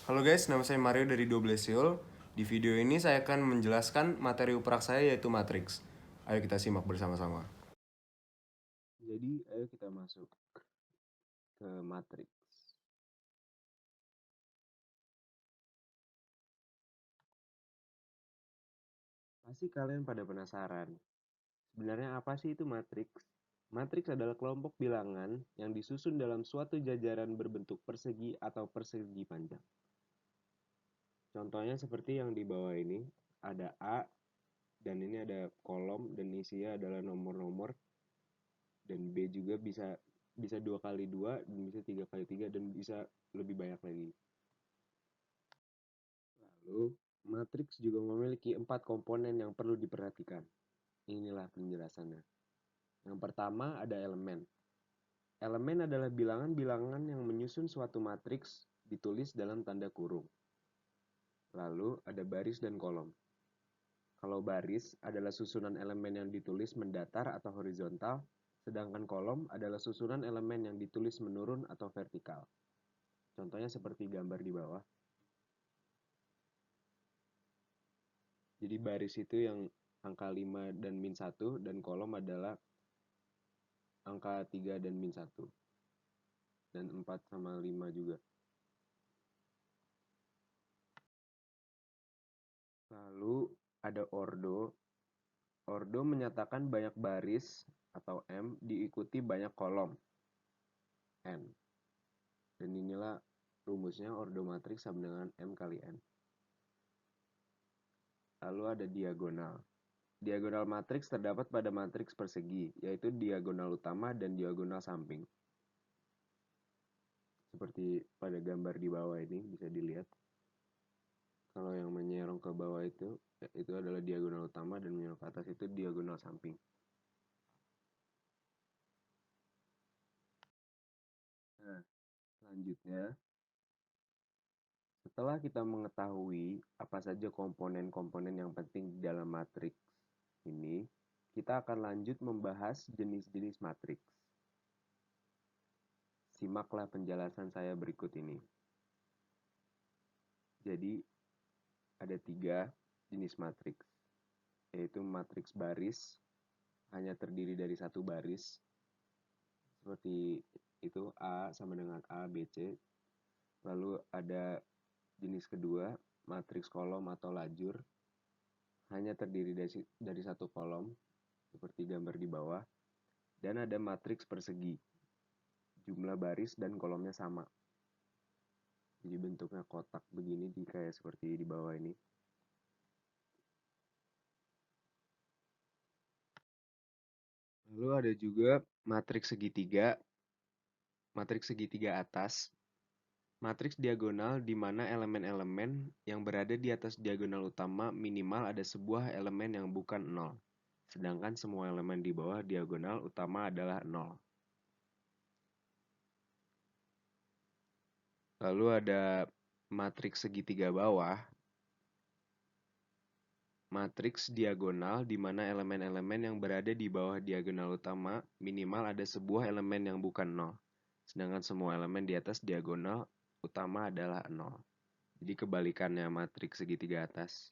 Halo guys, nama saya Mario dari 12 Seoul. Di video ini saya akan menjelaskan materi uprak saya yaitu matriks. Ayo kita simak bersama-sama. Jadi, ayo kita masuk ke matriks. Pasti kalian pada penasaran, sebenarnya apa sih itu matriks? Matriks adalah kelompok bilangan yang disusun dalam suatu jajaran berbentuk persegi atau persegi panjang. Contohnya seperti yang di bawah ini, ada A, dan ini ada kolom, dan isinya adalah nomor-nomor, dan B juga bisa bisa 2 kali 2, dan bisa 3 kali 3, dan bisa lebih banyak lagi. Lalu, matriks juga memiliki 4 komponen yang perlu diperhatikan. Inilah penjelasannya. Yang pertama ada elemen. Elemen adalah bilangan-bilangan yang menyusun suatu matriks ditulis dalam tanda kurung. Lalu ada baris dan kolom. Kalau baris adalah susunan elemen yang ditulis mendatar atau horizontal, sedangkan kolom adalah susunan elemen yang ditulis menurun atau vertikal. Contohnya seperti gambar di bawah. Jadi baris itu yang angka 5 dan min 1, dan kolom adalah angka 3 dan min 1. Dan 4 sama 5 juga. Lalu ada ordo. Ordo menyatakan banyak baris atau M diikuti banyak kolom N. Dan inilah rumusnya, ordo matriks sama dengan M kali N. Lalu ada diagonal. Diagonal matriks terdapat pada matriks persegi, yaitu diagonal utama dan diagonal samping. Seperti pada gambar di bawah ini bisa dilihat. Kalau yang menyerong ke bawah itu adalah diagonal utama, dan menyerong ke atas itu diagonal samping. Nah, selanjutnya, setelah kita mengetahui apa saja komponen-komponen yang penting di dalam matriks ini, kita akan lanjut membahas jenis-jenis matriks. Simaklah penjelasan saya berikut ini. Jadi, ada 3 jenis matriks, yaitu matriks baris, hanya terdiri dari 1 baris, seperti itu A sama dengan A, B, C. Lalu ada jenis kedua, matriks kolom atau lajur, hanya terdiri dari 1 kolom, seperti gambar di bawah. Dan ada matriks persegi, jumlah baris dan kolomnya sama. Jadi bentuknya kotak begini, kayak seperti di bawah ini. Lalu ada juga matriks segitiga, matriks segitiga atas, matriks diagonal di mana elemen-elemen yang berada di atas diagonal utama minimal ada sebuah elemen yang bukan 0. Sedangkan semua elemen di bawah diagonal utama adalah 0. Lalu ada matriks segitiga bawah, matriks diagonal di mana elemen-elemen yang berada di bawah diagonal utama minimal ada sebuah elemen yang bukan 0. Sedangkan semua elemen di atas diagonal utama adalah 0. Jadi kebalikannya matriks segitiga atas.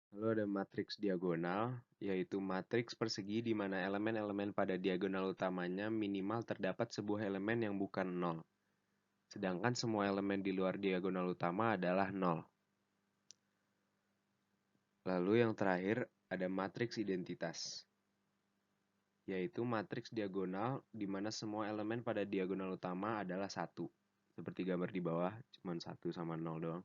Lalu ada matriks diagonal, yaitu matriks persegi di mana elemen-elemen pada diagonal utamanya minimal terdapat sebuah elemen yang bukan 0. Sedangkan semua elemen di luar diagonal utama adalah 0. Lalu yang terakhir ada matriks identitas, yaitu matriks diagonal di mana semua elemen pada diagonal utama adalah 1. Seperti gambar di bawah, cuma 1 sama 0 doang.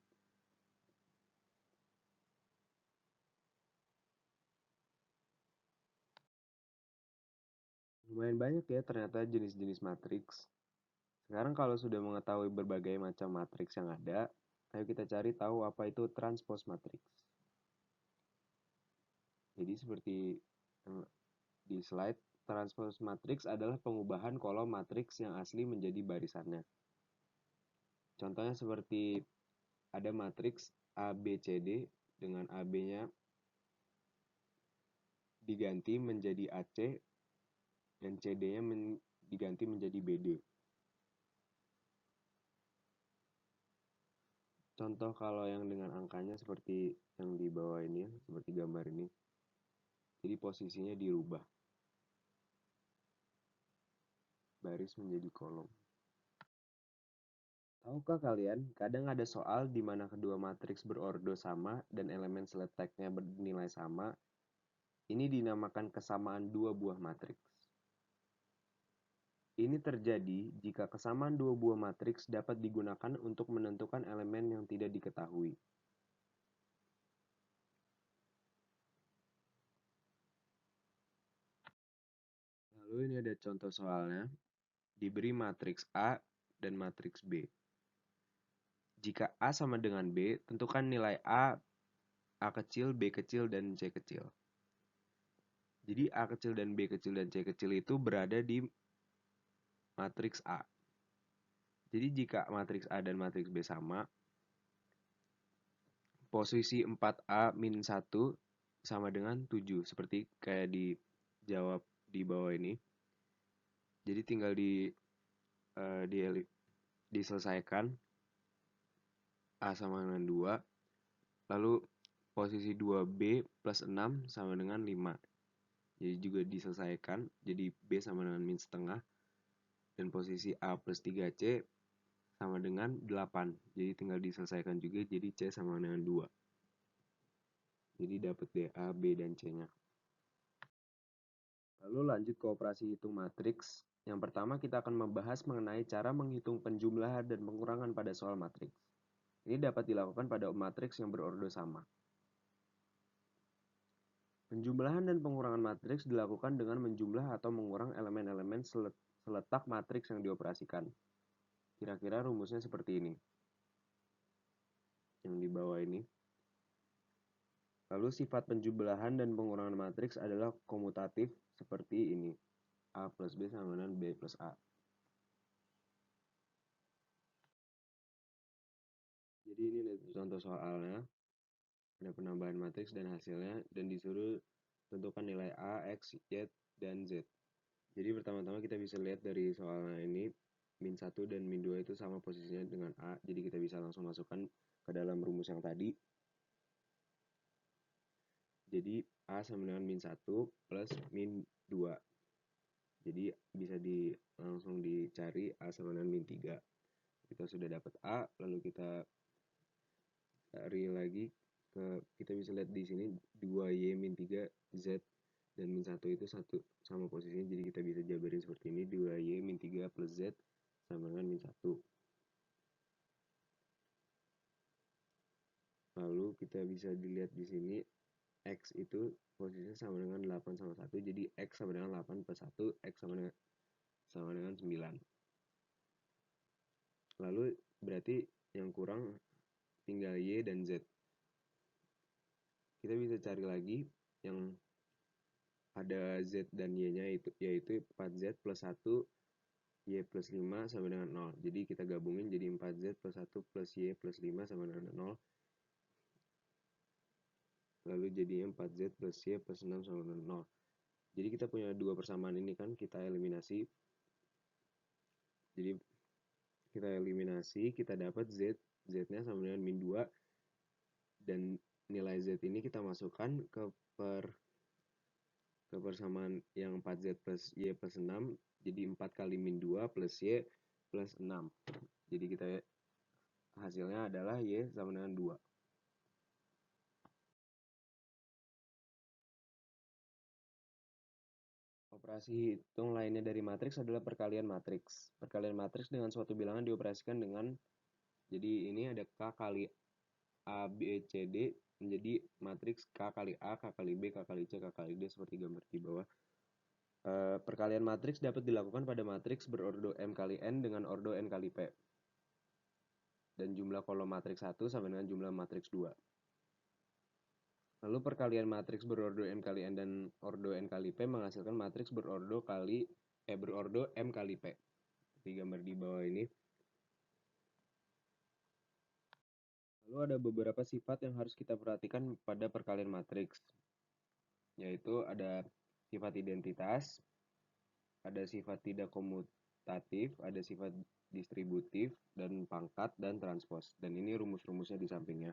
Lumayan banyak ya ternyata jenis-jenis matriks. Sekarang kalau sudah mengetahui berbagai macam matriks yang ada, ayo kita cari tahu apa itu transpose matriks. Jadi seperti di slide, transpose matriks adalah pengubahan kolom matriks yang asli menjadi barisannya. Contohnya seperti ada matriks ABCD dengan AB-nya diganti menjadi AC dan CD-nya diganti menjadi BD. Contoh kalau yang dengan angkanya seperti yang di bawah ini, seperti gambar ini. Jadi posisinya dirubah. Baris menjadi kolom. Tahukah kalian, kadang ada soal di mana kedua matriks berordo sama dan elemen seleteknya bernilai sama. Ini dinamakan kesamaan dua buah matriks. Ini terjadi jika kesamaan dua buah matriks dapat digunakan untuk menentukan elemen yang tidak diketahui. Lalu ini ada contoh soalnya. Diberi matriks A dan matriks B. Jika A sama dengan B, tentukan nilai A kecil, B kecil, dan C kecil. Jadi A kecil dan B kecil dan C kecil itu berada di matriks A. Jadi jika matriks A dan matriks B sama, posisi 4A min 1 sama dengan 7. Seperti kayak dijawab di bawah ini. Jadi tinggal diselesaikan. A sama dengan 2. Lalu posisi 2B plus 6 sama dengan 5. Jadi juga diselesaikan. Jadi B sama dengan min setengah. Dan posisi A plus 3C sama dengan 8. Jadi tinggal diselesaikan juga. Jadi C sama dengan 2. Jadi dapat deh A, B, dan C-nya. Lalu lanjut ke operasi hitung matriks. Yang pertama kita akan membahas mengenai cara menghitung penjumlahan dan pengurangan pada soal matriks. Ini dapat dilakukan pada matriks yang berordo sama. Penjumlahan dan pengurangan matriks dilakukan dengan menjumlah atau mengurang elemen-elemen seletak matriks yang dioperasikan. Kira-kira rumusnya seperti ini. Yang di bawah ini. Lalu sifat penjumlahan dan pengurangan matriks adalah komutatif seperti ini. A plus B sama dengan B plus A. Jadi ini contoh soalnya. Ada penambahan matriks dan hasilnya. Dan disuruh tentukan nilai A, X, Y, dan Z. Jadi pertama-tama kita bisa lihat dari soalnya ini. Min 1 dan min 2 itu sama posisinya dengan A. Jadi kita bisa langsung masukkan ke dalam rumus yang tadi. Jadi A sama dengan min 1 plus min 2. Jadi bisa langsung dicari A sama dengan min 3. Kita sudah dapat A, lalu kita cari lagi kita bisa lihat di sini 2Y min 3 Z dan min 1 itu sama posisinya, jadi kita bisa jabarin seperti ini. 2Y min 3 plus Z sama dengan min 1. Lalu kita bisa dilihat di sini X itu posisinya sama dengan 8 sama 1, jadi X sama dengan 8 plus 1, X sama dengan 9. Lalu berarti yang kurang tinggal Y dan Z. Kita bisa cari lagi yang ada Z dan Y-nya yaitu 4Z plus 1 Y plus 5 sama dengan 0. Jadi kita gabungin jadi 4Z plus 1 plus Y plus 5 sama dengan 0. Lalu jadinya 4Z plus Y plus 6 sama dengan 0. Jadi kita punya dua persamaan ini kan, kita eliminasi. Jadi kita eliminasi, kita dapat Z. Z-nya sama dengan min 2. Dan nilai Z ini kita masukkan ke persamaan yang 4Z plus Y plus 6. Jadi 4 kali min 2 plus Y plus 6. Jadi kita hasilnya adalah Y sama dengan 2. Operasi hitung lainnya dari matriks adalah perkalian matriks. Perkalian matriks dengan suatu bilangan dioperasikan dengan, jadi ini ada K kali A, B, C, D menjadi matriks K kali A, K kali B, K kali C, K kali D seperti gambar di bawah. Perkalian matriks dapat dilakukan pada matriks berordo M kali N dengan ordo N kali P. Dan jumlah kolom matriks 1 sama dengan jumlah matriks 2. Lalu perkalian matriks berordo M kali N dan ordo N kali P menghasilkan matriks berordo M kali P. Di gambar di bawah ini. Lalu ada beberapa sifat yang harus kita perhatikan pada perkalian matriks. Yaitu ada sifat identitas, ada sifat tidak komutatif, ada sifat distributif, dan pangkat, dan transpos. Dan ini rumus-rumusnya di sampingnya.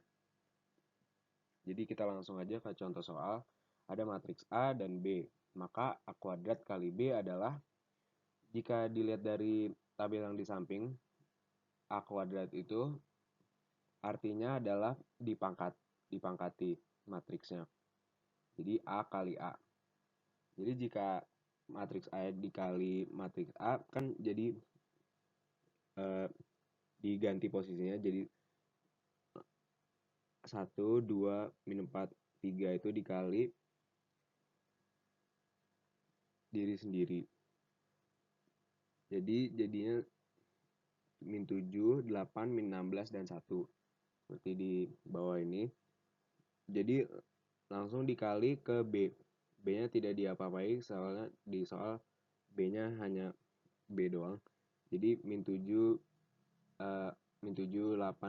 Jadi kita langsung aja ke contoh soal. Ada matriks A dan B. Maka A kuadrat kali B adalah, jika dilihat dari tabel yang di samping, A kuadrat itu artinya adalah dipangkati matriksnya. Jadi A kali A. Jadi jika matriks A dikali matriks A kan jadi diganti posisinya jadi 1, 2, min 4, 3 itu dikali diri sendiri. Jadi jadinya min 7, 8, min 16, dan 1. Seperti di bawah ini. Jadi langsung dikali ke B. B-nya tidak diapa-apai soalnya di soal B-nya hanya B doang. Jadi min 7, 8,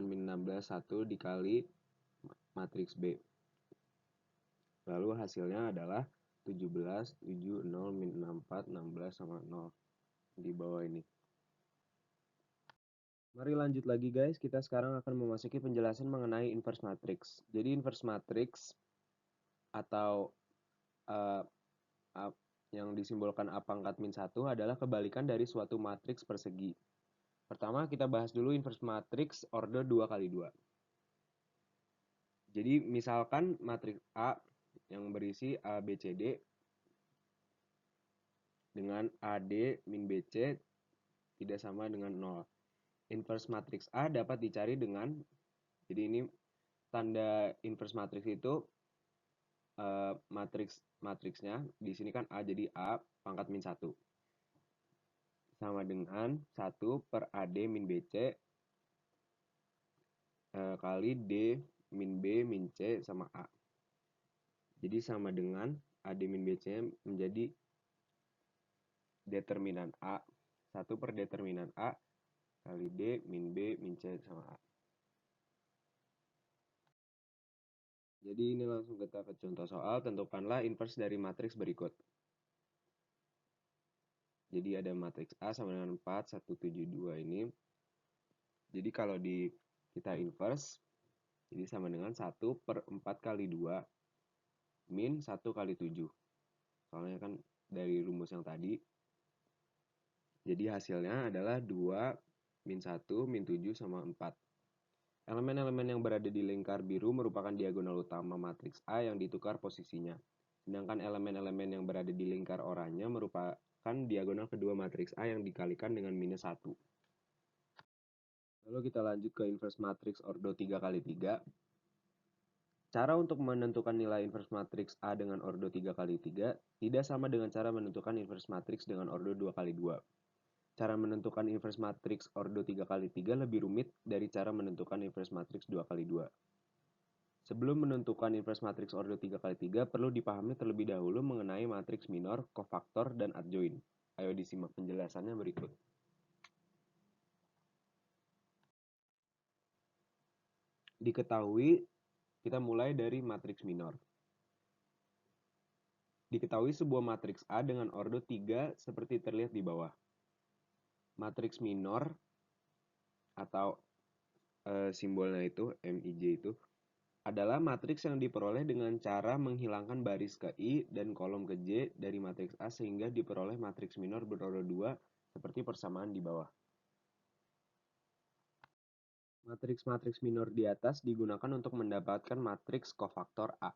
min 16, 1 dikali matriks B. Lalu hasilnya adalah 17, 7, 0, min 64, 16, sama 0. Di bawah ini. Mari lanjut lagi guys, kita sekarang akan memasuki penjelasan mengenai inverse matrix. Jadi inverse matrix atau yang disimbolkan A pangkat min 1 adalah kebalikan dari suatu matriks persegi. Pertama kita bahas dulu inverse matrix order 2 kali 2. Jadi misalkan matriks A yang berisi A, B, C, D dengan AD min BC tidak sama dengan 0. Inverse matriks A dapat dicari dengan, jadi ini tanda inverse matrix itu matriksnya di sini kan A, jadi A pangkat min 1 sama dengan 1 per AD min BC kali D min B min C sama A. Jadi sama dengan AD min BC menjadi determinan A, 1 per determinan A kali D min B min C sama A. Jadi ini langsung kita ke contoh soal, tentukanlah inverse dari matriks berikut. Jadi ada matriks A sama dengan 4, 1, 7, 2 ini. Jadi kalau kita inverse, jadi sama dengan 1 per 4 kali 2 min 1 kali 7. Soalnya kan dari rumus yang tadi. Jadi hasilnya adalah 2 min 1 min 7 sama 4. Elemen-elemen yang berada di lingkar biru merupakan diagonal utama matriks A yang ditukar posisinya. Sedangkan elemen-elemen yang berada di lingkar oranye merupakan diagonal kedua matriks A yang dikalikan dengan minus 1. Lalu kita lanjut ke inverse matriks ordo 3 kali 3. Cara untuk menentukan nilai inverse matriks A dengan ordo 3 kali 3 tidak sama dengan cara menentukan inverse matriks dengan ordo 2 kali 2. Cara menentukan inverse matriks ordo 3 kali 3 lebih rumit dari cara menentukan inverse matriks 2 kali 2. Sebelum menentukan inverse matriks ordo 3 kali 3 perlu dipahami terlebih dahulu mengenai matriks minor, kofaktor, dan adjoin. Ayo disimak penjelasannya berikut. Diketahui, kita mulai dari matriks minor. Diketahui sebuah matriks A dengan ordo 3 seperti terlihat di bawah. Matriks minor atau simbolnya itu MIJ itu adalah matriks yang diperoleh dengan cara menghilangkan baris ke I dan kolom ke J dari matriks A sehingga diperoleh matriks minor berordo 2 seperti persamaan di bawah. Matriks-matriks minor di atas digunakan untuk mendapatkan matriks kofaktor A.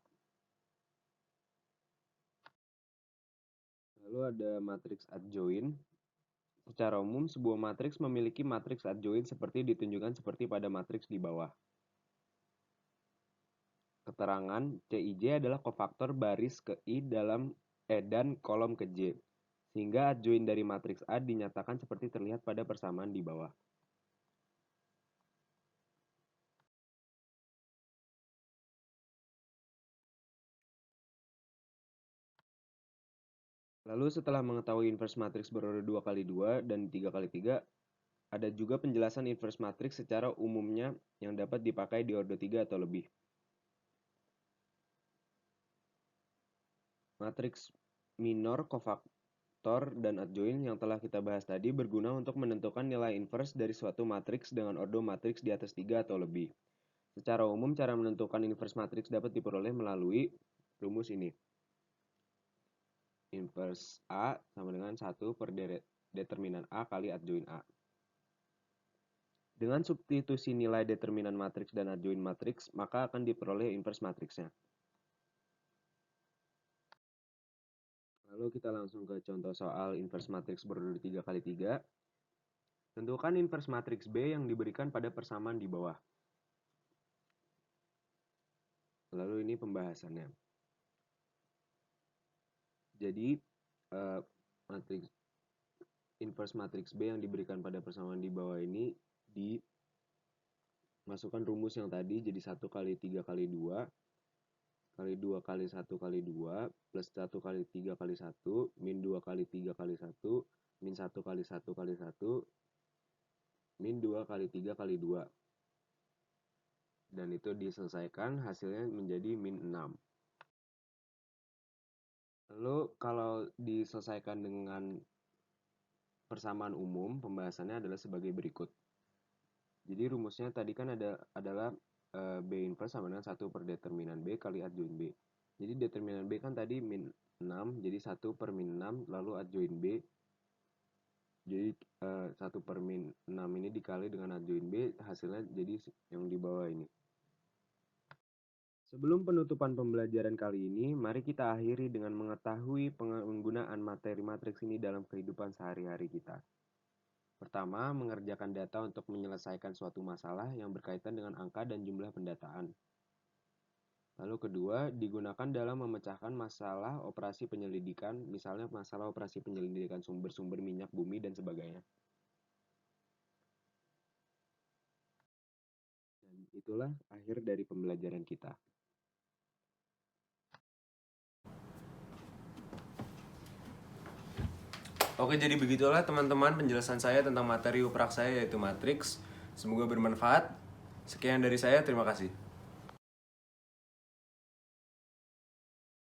Lalu ada matriks adjoin. Secara umum, sebuah matriks memiliki matriks adjoin seperti ditunjukkan seperti pada matriks di bawah. Keterangan Cij adalah kofaktor baris ke I dan kolom ke J, sehingga adjoin dari matriks A dinyatakan seperti terlihat pada persamaan di bawah. Lalu setelah mengetahui inverse matriks berordo 2 kali 2 dan 3 kali 3, ada juga penjelasan inverse matriks secara umumnya yang dapat dipakai di ordo 3 atau lebih. Matriks minor kofaktor operator dan adjoin yang telah kita bahas tadi berguna untuk menentukan nilai inverse dari suatu matriks dengan ordo matriks di atas 3 atau lebih. Secara umum, cara menentukan inverse matriks dapat diperoleh melalui rumus ini. Inverse A sama dengan 1 per determinan A kali adjoin A. Dengan substitusi nilai determinan matriks dan adjoin matriks, maka akan diperoleh inverse matriksnya. Lalu kita langsung ke contoh soal inverse matriks berorder 3x3. Tentukan inverse matriks B yang diberikan pada persamaan di bawah. Lalu ini pembahasannya. Jadi, inverse matriks B yang diberikan pada persamaan di bawah ini dimasukkan rumus yang tadi, jadi 1 kali 3 kali 2 kali 2 kali 1 kali 2 plus 1 kali 3 kali 1 min 2 kali 3 kali 1 min 1 kali 1 kali 1 min 2 kali 3 kali 2. Dan itu diselesaikan, hasilnya menjadi min 6. Lalu kalau diselesaikan dengan persamaan umum, pembahasannya adalah sebagai berikut. Jadi rumusnya tadi kan adalah B inverse sama dengan 1 per determinan B kali adjoin B. Jadi determinan B kan tadi min 6, jadi 1 per min 6, lalu adjoin B. Jadi 1 per min 6 ini dikali dengan adjoin B, hasilnya jadi yang di bawah ini. Sebelum penutupan pembelajaran kali ini, mari kita akhiri dengan mengetahui penggunaan materi matriks ini dalam kehidupan sehari-hari kita. Pertama, mengerjakan data untuk menyelesaikan suatu masalah yang berkaitan dengan angka dan jumlah pendataan. Lalu kedua, digunakan dalam memecahkan masalah operasi penyelidikan, misalnya masalah operasi penyelidikan sumber-sumber minyak bumi dan sebagainya. Dan itulah akhir dari pembelajaran kita. Oke, jadi begitulah teman-teman penjelasan saya tentang materi upraksaya yaitu matriks. Semoga bermanfaat. Sekian dari saya, terima kasih.